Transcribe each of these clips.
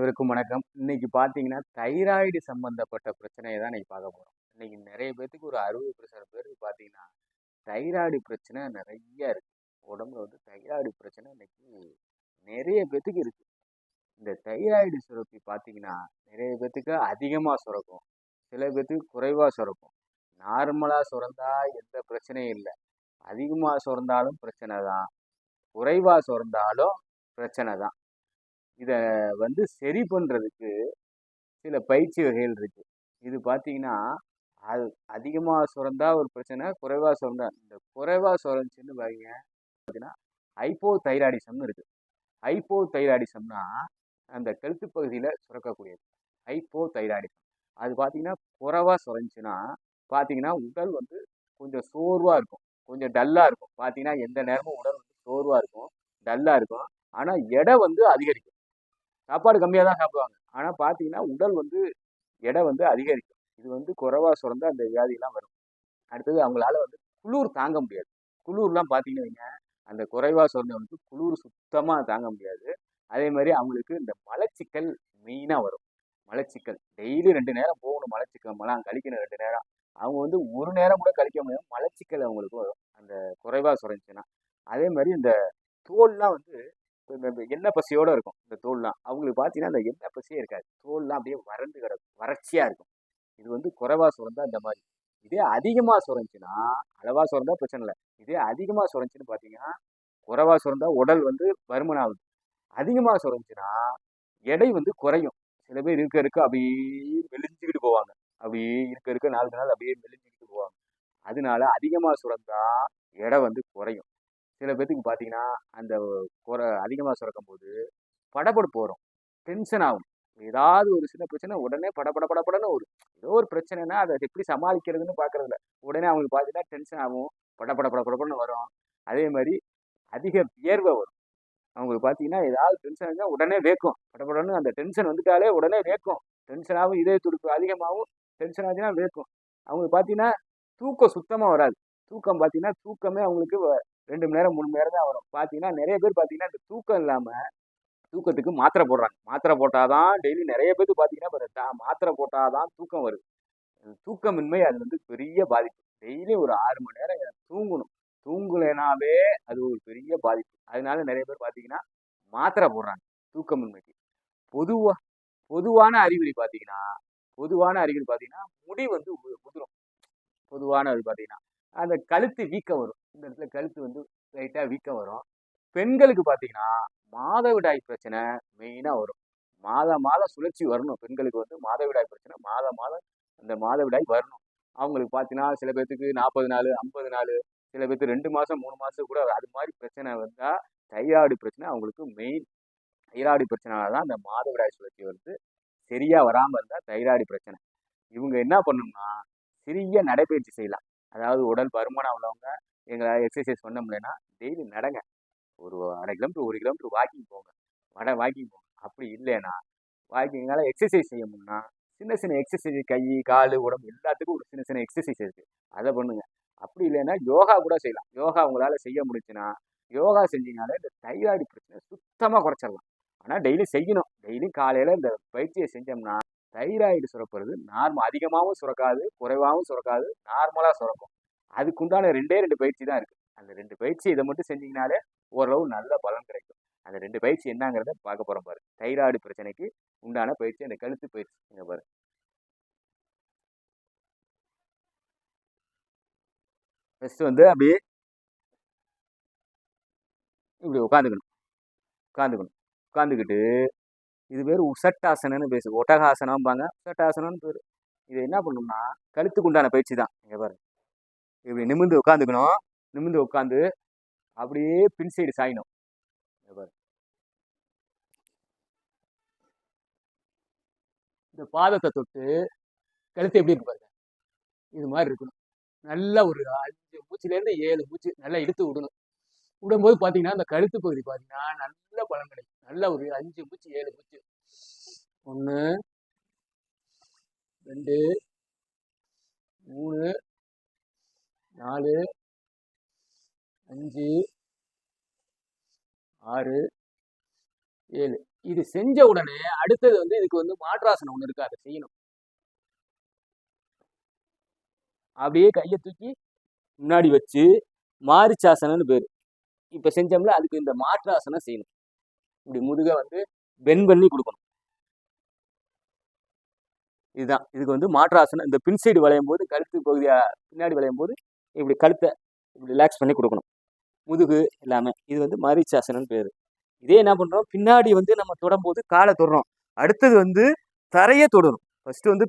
அனைவருக்கும் வணக்கம். இன்னைக்கு பார்த்தீங்கன்னா, தைராய்டு சம்பந்தப்பட்ட பிரச்சனைய தான் இன்னைக்கு பார்க்க போறோம். இன்னைக்கு நெறைய பேத்துக்கு ஒரு 60% பேருக்கு பார்த்தீங்கன்னா, தைராய்டு பிரச்சனை நெறைய இருக்கு. உடம்புல வந்து தைராய்டு பிரச்சனை இன்னைக்கு நெறைய பேத்துக்கு இருக்கு. இந்த தைராய்டு சுரப்பி பார்த்தீங்கன்னா, நெறைய பேத்துக்கு அதிகமா சுரக்கும். சில பேத்துக்கு குறைவா சுரக்கும். நார்மலா சுரந்தா எந்த பிரச்சனையும் இல்ல. அதிகமா சுரந்தாலும் பிரச்சனை தான். குறைவா சுரந்தாலும் பிரச்சனை தான். இத வந்து சரி பண்றதுக்கு சில பயிற்சி வகைகள் இருக்கு. இது பார்த்தீங்கன்னா, அது அதிகமா சுரந்தா ஒரு பிரச்சனை, குறைவா சுரந்தா இந்த குறைவா சுரந்துச்சுன்னு வைங்க, ஹைப்போ தைராய்டிசம்னு இருக்கு. ஹைப்போ தைராய்டிசம்னா, அந்த கழுத்து பகுதியில சுரக்கக்கூடியது. Hypo thyroidism. அது பார்த்தீங்கன்னா, குறைவா சுரந்துச்சுன்னா, பார்த்தீங்கன்னா, உடல் வந்து கொஞ்சம் சோர்வா இருக்கும். கொஞ்சம் டல்லா இருக்கும். பார்த்தீங்கன்னா, எந்த நேரமும் உடல் வந்து சோர்வா இருக்கும். டல்லா இருக்கும். ஆனா, எடை வந்து அதிகரிக்கும். சாப்பாடு கம்மியா தான் சாப்பிடுவாங்க. ஆனா பார்த்தீங்கன்னா, உடல் வந்து எடை வந்து அதிகரிக்கும். இது வந்து குறைவா சுரந்தா அந்த வியாதிலாம் வரும். அடுத்தது அவங்களால வந்து குளுர் தாங்க முடியாது. குளுர்லாம் பார்த்தீங்கன்னு வைங்க, அந்த குறைவா சுரந்தவங்களுக்கு குளுர் சுத்தமா தாங்க முடியாது. அதே மாரி அவங்களுக்கு இந்த மலச்சிக்கல் மெயினா வரும். மலச்சிக்கல். டெய்லி 2 நேரம் போகணும் மலம் கழிக்கணும் 2 நேரம். அவங்க வந்து 1 நேரம் கூட கழிக்க முடியாது. மலச்சிக்கல் அவங்களுக்கு வரும். அந்த குறைவா சுரந்துச்சுன்னா. அதே மாரி இந்த தோல்லாம் வந்து இந்த எண்ணெய் பசையோட இருக்கும். இந்த தோல்லாம். அவங்களுக்கு பார்த்தீங்கன்னா, அந்த எண்ணெய் பசையே இருக்காது. தோல்லாம் அப்படியே வறண்டு கிடக்கும். வறட்சியா இருக்கும். இது வந்து குறைவா சுரந்தா இந்த மாரி. இதே அதிகமா சுரந்துச்சுன்னா, அளவா சுரந்தா பிரச்சனை இல்ல. இதே அதிகமா சுரந்துச்சுன்னு பார்த்தீங்கன்னா, குறைவா சுரந்தா உடல் வந்து பருமன் ஆகுது. அதிகமா சுரந்துச்சுன்னா, எடை வந்து குறையும். சில பேர் இருக்க இருக்க அப்படியே மெலிஞ்சுக்கிட்டு போவாங்க. அப்படியே இருக்க இருக்க நாளுக்கு நாள் அப்படியே மெலிஞ்சுக்கிட்டு போவாங்க. அதனால அதிகமா சுரந்தா எடை வந்து குறையும். சில பேத்துக்கு பார்த்தீங்கன்னா, அந்த அதிகமா சுரக்கும்போது படபடப்பு வரும். டென்ஷன் ஆகும். ஏதாவது ஒரு சின்ன பிரச்சனை உடனே படபட படபடன்னு வரும். ஏதோ ஒரு பிரச்சனைன்னா, அத எப்படி சமாளிக்கிறதுன்னு பார்க்கறதில்ல. உடனே அவங்களுக்கு பார்த்தீங்கன்னா டென்ஷன் ஆகும். படபட படபடன்னு வரும். அதே மாரி அதிக வியர்வை வரும். அவங்களுக்கு பார்த்தீங்கன்னா, ஏதாவது டென்ஷன் இருந்தா உடனே வேர்க்கும். படபடன்னு அந்த டென்ஷன் வந்துட்டாலே உடனே வேர்க்கும். டென்ஷன் ஆகும், இதய துடிப்பு அதிகமாகும். டென்ஷன் ஆச்சுன்னா வேர்க்கும். அவங்களுக்கு பார்த்தீங்கன்னா, தூக்கம் சுத்தமா வராது. தூக்கம் பார்த்தீங்கன்னா, தூக்கமே அவங்களுக்கு 2 மணி நேரம், 3 மணி நேரம் தான் வரும். பார்த்தீங்கன்னா, நெறைய பேர் பார்த்தீங்கன்னா, இந்த தூக்கம் இல்லாம தூக்கத்துக்கு மாத்திரை போடுறாங்க. மாத்திரை போட்டா தான் டெய்லி நெறைய பேத்துக்கு பார்த்தீங்கன்னா, மாத்திரை போட்டா தான் தூக்கம் வருது. தூக்கமின்மை அது வந்து பெரிய பாதிப்பு. டெய்லி ஒரு 6 மணி நேரம் தூங்கணும். தூங்கலைனாவே அது ஒரு பெரிய பாதிப்பு. அதனால நெறைய பேர் பார்த்தீங்கன்னா, மாத்திரை போடுறாங்க தூக்கமின்மைக்கு. பொதுவா பொதுவான அறிகுறி பார்த்தீங்கன்னா முடி வந்து உதிரும். பொதுவான இது பார்த்தீங்கன்னா, அந்த கழுத்து வீக்கம் வரும். இந்த இடத்துல கழுத்து வந்து லைட்டா வீக்கம் வரும். பெண்களுக்கு பார்த்தீங்கன்னா, மாதவிடாய் பிரச்சனை மெயினா வரும். மாதம் மாதம் சுழற்சி வரணும். பெண்களுக்கு வந்து மாதவிடாய் பிரச்சனை மாதம் மாதம் அந்த மாதவிடாய் வரணும். அவங்களுக்கு பார்த்தீங்கன்னா, சில பேத்துக்கு 40 நாளு, 50 நாளு, சில பேத்துக்கு 2 மாசம், 3 மாசம் கூட அது மாரி பிரச்சனை வந்தா, தைராய்டு பிரச்சனை அவங்களுக்கு மெயின். தைராய்டு பிரச்சனைனால தான் அந்த மாதவிடாய் சுழற்சி வந்து சரியா வராம இருந்தா தைராய்டு பிரச்சனை. இவங்க என்ன பண்ணணும்னா, சிறிய நடைப்பயிற்சி செய்யலாம். அதாவது உடல் பருமனா உள்ளவங்க, எங்களால எக்ஸர்சைஸ் பண்ண முடியலன்னா, டெய்லி நடங்க. ஒரு 1/2 கிலோமீட்டர், 1 கிலோமீட்டர் வாக்கிங் போங்க. வாக்கிங் போங்க. அப்படி இல்லைன்னா, வாக்கிங்னால எக்ஸர்சைஸ் செய்ய முடியும்னா, சின்ன சின்ன எக்ஸர்சைஸ் கை, காலு, உடம்பு எல்லாத்துக்கும் ஒரு சின்ன சின்ன எக்ஸர்சைஸ் இருக்கு. அத பண்ணுங்க. அப்படி இல்லைன்னா, யோகா கூட செய்யலாம். யோகா உங்களால செய்ய முடிஞ்சுச்சுன்னா, யோகா செஞ்சீங்கனாலே இந்த தைராய்டு பிரச்சனை சுத்தமா குறைச்சிடலாம். ஆனா டெய்லி செய்யணும். டெய்லி காலையில இந்த பயிற்சிய செஞ்சோம்னா, தைராய்டு சுரப்புறது அதிகமாவும் சுரக்காது, குறைவாவும் சுரக்காது, நார்மலா சுரக்கும். அதுக்குண்டான 2 பயிற்சி தான் இருக்கு. அந்த 2 பயிற்சி இத மட்டும் செஞ்சீங்கனாலே ஓரளவு நல்ல பலன் கிடைக்கும். அந்த 2 பயிற்சி என்னங்கிறத பார்க்க போறோம் பாரு. தைராய்டு பிரச்சனைக்கு உண்டான பயிற்சி அந்த கழுத்து பயிற்சி. இங்க பாரு. ஃபர்ஸ்ட் வந்து அப்படியே இப்படி உட்காந்துக்கணும். உட்காந்துக்கணும். உட்காந்துக்கிட்டு இது பேரு உசட்டாசனம்னு ஒட்டகாசனம்பாங்க. உசட்டாசனம்னு பேரு. இது என்ன பண்ணணும்னா, கழுத்துக்கு உண்டான பயிற்சி தான். இங்க பாரு. இப்படி நிமிர்ந்து உட்காந்துக்கணும். நிமிர்ந்து உட்காந்து அப்படியே பின் சைடு சாயணும். இங்க பாரு. இந்த பாதத்த தொட்டு கழுத்து எப்படி இருக்கு பாருங்க. இது மாரி இருக்கணும். நல்லா ஒரு 5 மூச்சுலேருந்து 7 மூச்சு நல்லா இழுத்து விடணும். விடும்போது பார்த்தீங்கன்னா, அந்த கழுத்து பகுதி பார்த்தீங்கன்னா, நல்ல பலன் கிடைக்கும். நல்லா ஒரு 5 மூச்சு, 7 மூச்சு. 1, 2, 3, 4, 5, 6, 7. இது செஞ்ச உடனே அடுத்தது வந்து இதுக்கு வந்து மாற்றாசனம் ஒண்ணு இருக்கு. அத செய்யணும். அப்படியே கைய தூக்கி முன்னாடி வச்சு மாரிச்சாசனம்னு பேரு. இப்ப செஞ்சோம்ல அதுக்கு இந்த மாற்றாசனம் செய்யணும். இப்படி முதுக வந்து பெண்ட் பண்ணி குடுக்கணும். இதுதான். இதுக்கு வந்து மாற்றாசனம். இந்த பின் சைடு வளையும்போது கழுத்து பகுதியா பின்னாடி வளையும்போது இப்படி கழுத்த இப்படி ரிலாக்ஸ் பண்ணி குடுக்கணும். முதுகு எல்லாமே. இது வந்து மாரீச்சாசனம்னு பேரு. இதே என்ன பண்றோம், பின்னாடி வந்து நம்ம தொடும்போது கால தொடுறோம். அடுத்தது வந்து தரைய தொடணும். ஃபர்ஸ்ட் வந்து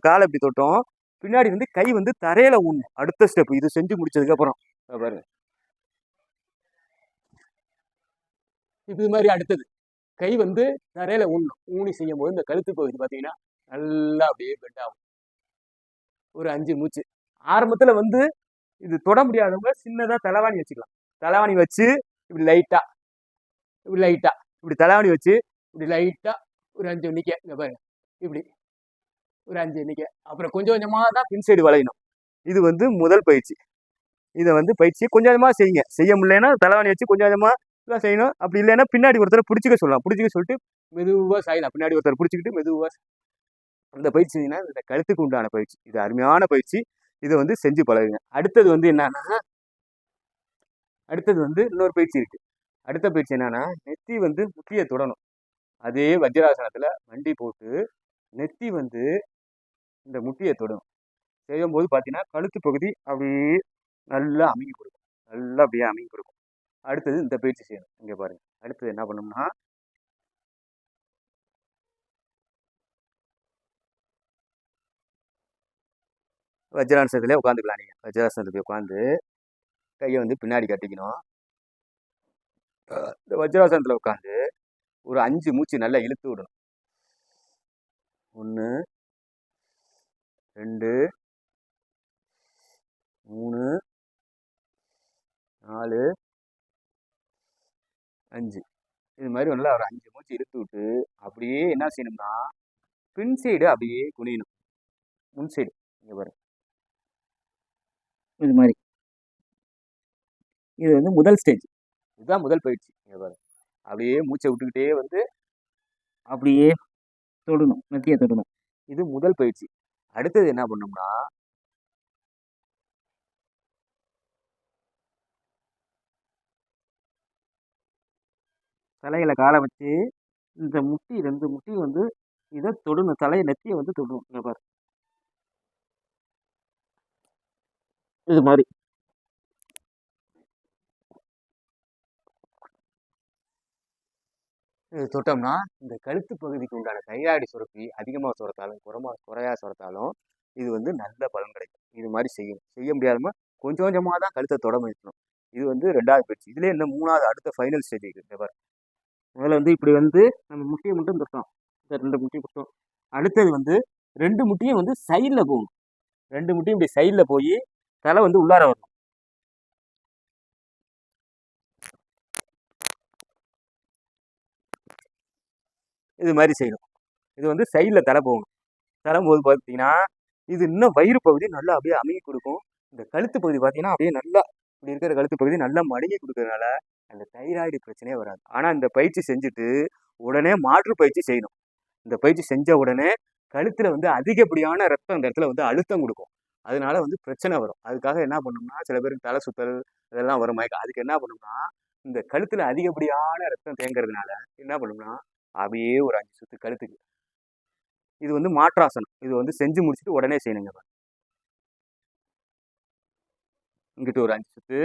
கால இப்படி தொட்டோம். பின்னாடி வந்து கை வந்து தரையில ஊனணும். அடுத்த ஸ்டெப். இது செஞ்சு முடிச்சதுக்கு அப்புறம். பாருங்க. இது மாதிரி அடுத்தது. கை வந்து தரையில ஊனணும். ஊனி செய்யும்போது இந்த கழுத்து பகுதி பார்த்தீங்கன்னா, நல்லா அப்படியே பெண்ட் ஆகும். ஒரு 5 மூச்சு. ஆரம்பத்துல வந்து இது தொட முடியாதவங்க சின்னதா தலவாணி வச்சுக்கலாம். தலவாணி வச்சு இப்படி லைட்டா இப்படி லைட்டா இப்படி தலவாணி வச்சு இப்படி லைட்டா ஒரு 5 எண்ணிக்கை. இங்க பாருங்க. இப்படி ஒரு 5 எண்ணிக்கை. அப்புறம் கொஞ்சம் கொஞ்சமா தான் பின் சைடு வளையணும். இது வந்து முதல் பயிற்சி. இதை வந்து பயிற்சியை கொஞ்சம் கொஞ்சமா செய்யுங்க. செய்ய முடியலன்னா தலவாணி வச்சு கொஞ்சம் கொஞ்சமா தான் செய்யணும். அப்படி இல்லைன்னா பின்னாடி ஒருத்தரை பிடிச்சிக்க சொல்லலாம். பிடிச்சிக்க சொல்லிட்டு மெதுவா சாயலாம். பின்னாடி ஒருத்தர் பிடிச்சிக்கிட்டு மெதுவா இந்த பயிற்சி இந்த கழுத்துக்கு உண்டான பயிற்சி. இது அருமையான பயிற்சி. இதை வந்து செஞ்சு பழகுங்க. அடுத்தது வந்து என்னன்னா, அடுத்தது வந்து இன்னொரு பயிற்சி இருக்கு. அடுத்த பயிற்சி என்னன்னா, நெத்தி வந்து முட்டிய தொடணும். அதே வஜ்ராசனத்துல வண்டி போட்டு நெத்தி வந்து இந்த முட்டிய தொடணும். செய்யும்போது பார்த்தீங்கன்னா, கழுத்து பகுதி அப்படியே நல்லா அமுங்கி கொடுக்கும். நல்லா அப்படியே அமுங்கி கொடுக்கும். அடுத்தது இந்த பயிற்சி செய்யணும். இங்க பாருங்க. அடுத்தது என்ன பண்ணணும்னா, வஜ்ராசனத்திலே உட்காந்துக்கலாம் நீங்க. வஜ்ராசனத்துல போய் உட்காந்து கையை வந்து பின்னாடி கட்டிக்கணும். இந்த வஜ்ராசனத்துல உட்காந்து ஒரு 5 மூச்சு நல்லா இழுத்து விடணும். 1 2 3 4 5 இது மாதிரி நல்லா ஒரு 5 மூச்சு இழுத்து விட்டு அப்படியே என்ன செய்யணும்னா, பின் சைடு அப்படியே குனியணும். முன் சைடு இங்க பாருங்க. இது மாதிரி. இது வந்து முதல் ஸ்டேஜ். இதுதான் முதல் பயிற்சி. இங்க பாருங்க. அப்படியே மூச்சை விட்டுக்கிட்டே வந்து அப்படியே தொடணும். நெத்தியை தொடணும். இது முதல் பயிற்சி. அடுத்தது என்ன பண்ணோம்னா, தலையில காலை வச்சு இந்த முட்டி 2 முட்டி வந்து இதை தொடணும். தலையை நெத்தியை வந்து தொடணும். இங்க பாரு. இது மாதிரி. இது தொட்டோம்னா இந்த கழுத்து பகுதிக்கு உண்டான தைராய்டு சுரப்பி அதிகமாக சுரத்தாலும் குறையா சுரத்தாலும் இது வந்து நல்ல பலன் கிடைக்கும். இது மாதிரி செய்யணும். செய்ய முடியாதமா கொஞ்சம் கொஞ்சமாக தான் கழுத்தை தொட முயற்சிக்கணும். இது வந்து 2வது பயிற்சி. இதுலேயே இந்த 3வது அடுத்த ஃபைனல் ஸ்டேஜ் இருக்குது. முதல்ல வந்து இப்படி வந்து நம்ம முட்டியை மட்டும் தொட்டோம். இந்த 2 முட்டியும் தொட்டோம். அடுத்தது வந்து 2 முட்டியும் வந்து சைடில் போகணும். 2 முட்டியும் இப்படி சைடில் போய் தலை வந்து உள்ளார வரணும். இது மாதிரி செய்யணும். இது வந்து சைடில் தலை போகணும். தரும்போது பார்த்தீங்கன்னா, இது இன்னும் வயிறு பகுதி நல்லா அப்படியே அமுங்கி கொடுக்கும். இந்த கழுத்து பகுதி பார்த்தீங்கன்னா, அப்படியே நல்லா இப்படி இருக்கிற கழுத்து பகுதி நல்லா மடங்கி கொடுக்கறதுனால அந்த தைராய்டு பிரச்சனையே வராது. ஆனால் இந்த பயிற்சி செஞ்சுட்டு உடனே மாற்று பயிற்சி செய்யணும். இந்த பயிற்சி செஞ்ச உடனே கழுத்துல வந்து அதிகப்படியான ரத்தம் அந்த இடத்துல வந்து அழுத்தம் கொடுக்கும். அதனால வந்து பிரச்சனை வரும். அதுக்காக என்ன பண்ணணும்னா, சில பேருக்கு தலை சுத்தல் இதெல்லாம் வரும் மயக்கம். அதுக்கு என்ன பண்ணணும்னா, இந்த கழுத்துல அதிகப்படியான ரத்தம் தேங்குறதுனால என்ன பண்ணணும்னா, அப்படியே ஒரு 5 சுத்து கழுத்துக்கு. இது வந்து மாற்றாசனம். இது வந்து செஞ்சு முடிச்சுட்டு உடனே செய்யணுங்க. இங்கிட்டு ஒரு 5 சுத்து.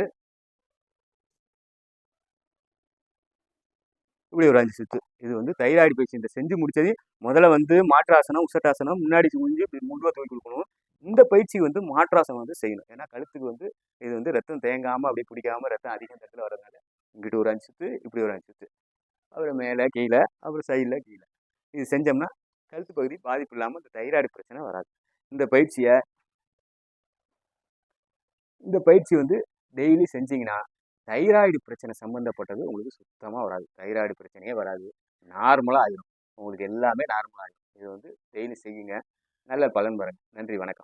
இப்படி ஒரு 5 சுத்து. இது வந்து தைராய்டு பயிற்சி. இந்த செஞ்சு முடிச்சது முதல்ல வந்து மாற்றாசனம், உசட்டாசனம் முன்னாடி குனிஞ்சு இப்படி முதுகா தூக்கி கொடுக்கணும். இந்த பயிற்சி வந்து மாற்றாசனம் வந்து செய்யணும். ஏன்னா கழுத்துக்கு வந்து இது வந்து ரத்தம் தேங்காம அப்படியே பிடிக்காம ரத்தம் அதிகம் இந்த இடத்துல வர்றதுனால இங்கிட்டு ஒரு 5 சுத்து, இப்படி ஒரு 5 சுத்து. அப்புறம் மேலே கீழே அப்புறம் சைடில் கீழே. இது செஞ்சோம்னா கழுத்து பகுதி பாதிப்பு இல்லாமல் இந்த தைராய்டு பிரச்சனை வராது. இந்த பயிற்சியை வந்து டெய்லி செஞ்சீங்கன்னா தைராய்டு பிரச்சனை சம்மந்தப்பட்டது உங்களுக்கு சுத்தமாக வராது. தைராய்டு பிரச்சனையே வராது. நார்மலாக ஆகிடும். உங்களுக்கு எல்லாமே நார்மலாக ஆகிடும். இது வந்து டெய்லி செய்யுங்க. நல்ல பலன் பாருங்க. நன்றி, வணக்கம்.